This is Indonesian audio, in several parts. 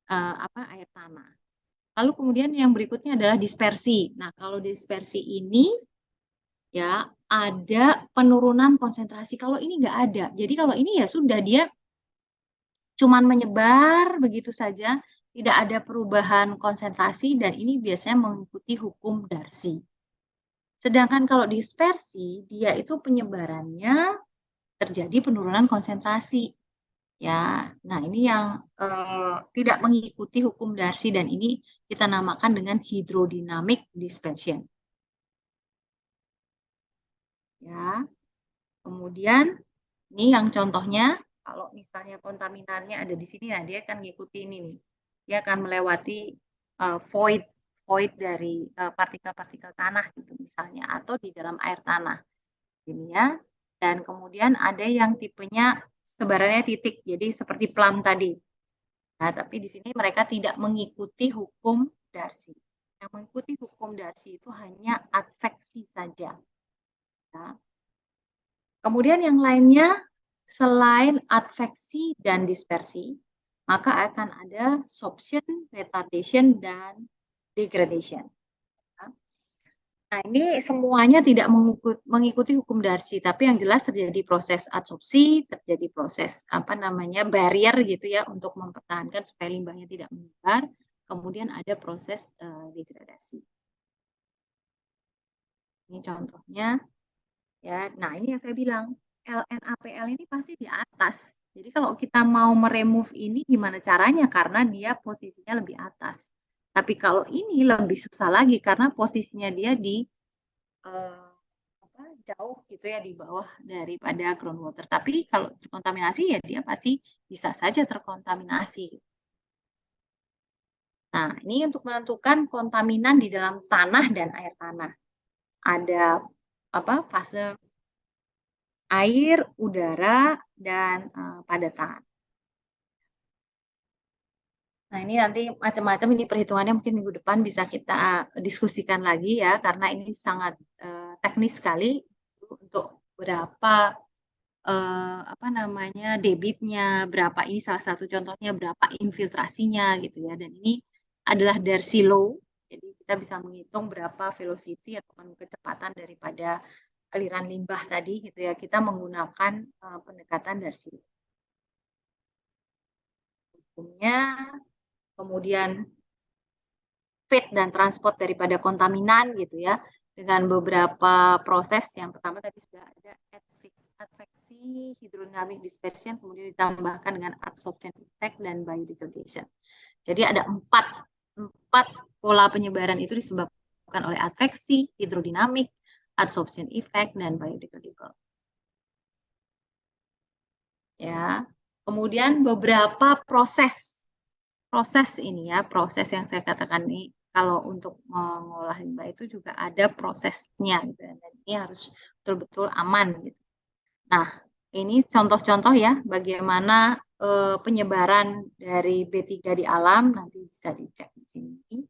air tanah. Lalu kemudian yang berikutnya adalah dispersi. Nah, kalau dispersi ini ya ada penurunan konsentrasi. Kalau ini nggak ada. Jadi kalau ini ya sudah dia cuman menyebar begitu saja, tidak ada perubahan konsentrasi dan ini biasanya mengikuti hukum Darcy. Sedangkan kalau dispersi, dia itu penyebarannya terjadi penurunan konsentrasi. Ya, nah ini yang tidak mengikuti hukum Darcy dan ini kita namakan dengan hydrodynamic dispersion. Ya, kemudian ini yang contohnya kalau misalnya kontaminannya ada di sini, nah dia akan ngikuti ini nih, dia akan melewati void dari partikel-partikel tanah gitu misalnya atau di dalam air tanah, ini ya. Dan kemudian ada yang tipenya sebarannya titik, jadi seperti plum tadi. Nah, tapi di sini mereka tidak mengikuti hukum Darcy. Yang mengikuti hukum Darcy itu hanya adveksi saja. Nah, kemudian yang lainnya, selain adveksi dan dispersi, maka akan ada sorption, retardation, dan degradation. Nah, ini semuanya tidak mengikuti hukum Darcy, tapi yang jelas terjadi proses adsorpsi, terjadi proses barrier gitu ya untuk mempertahankan supaya limbahnya tidak menyebar. Kemudian ada proses degradasi. Ini contohnya ya. Nah, ini yang saya bilang LNAPL ini pasti di atas. Jadi kalau kita mau meremove ini gimana caranya? Karena dia posisinya lebih atas. Tapi kalau ini lebih susah lagi karena posisinya dia di jauh gitu ya di bawah daripada groundwater. Tapi kalau terkontaminasi ya dia pasti bisa saja terkontaminasi. Nah, ini untuk menentukan kontaminan di dalam tanah dan air tanah. Ada fase air, udara, dan padatan. Nah, ini nanti macam-macam ini perhitungannya mungkin minggu depan bisa kita diskusikan lagi ya, karena ini sangat teknis sekali untuk berapa debitnya, berapa ini salah satu contohnya berapa infiltrasinya gitu ya. Dan ini adalah Darcy law. Jadi kita bisa menghitung berapa velocity atau kecepatan daripada aliran limbah tadi gitu ya. Kita menggunakan pendekatan Darcy. Hukumnya, kemudian feed dan transport daripada kontaminan gitu ya, dengan beberapa proses. Yang pertama tadi sudah ada adveksi, hydrodynamic dispersion, kemudian ditambahkan dengan adsorption effect dan biodegradation. Jadi ada empat pola penyebaran itu disebabkan oleh adveksi, hydrodynamic, adsorption effect, dan biodegradable. Ya, kemudian beberapa proses ini ya, proses yang saya katakan ini kalau untuk mengolah limbah itu juga ada prosesnya gitu, dan ini harus betul-betul aman gitu. Nah, ini contoh-contoh ya bagaimana penyebaran dari B3 di alam, nanti bisa dicek di sini.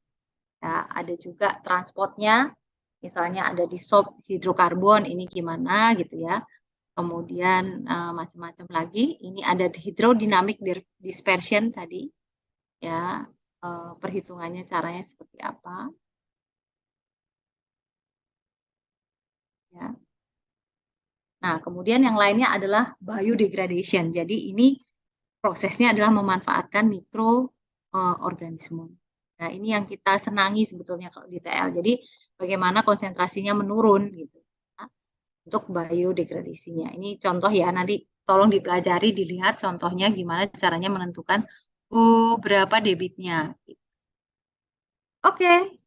Ya, ada juga transportnya, misalnya ada disop hidrokarbon, ini gimana gitu ya. Kemudian macam-macam lagi, ini ada hydrodynamic dispersion tadi, ya perhitungannya caranya seperti apa. Ya. Nah, kemudian yang lainnya adalah biodegradation. Jadi ini prosesnya adalah memanfaatkan mikroorganisme. Nah, ini yang kita senangi sebetulnya kalau di TL. Jadi bagaimana konsentrasinya menurun gitu. Nah, untuk biodegradasinya. Ini contoh ya, nanti tolong dipelajari, dilihat contohnya gimana caranya menentukan berapa debitnya. Oke,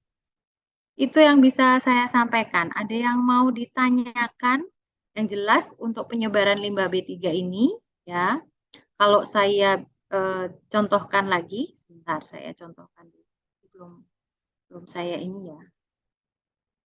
itu yang bisa saya sampaikan. Ada yang mau ditanyakan? Yang jelas untuk penyebaran limbah B3 ini, ya, kalau saya contohkan lagi, sebentar saya contohkan dulu. Belum saya ini ya.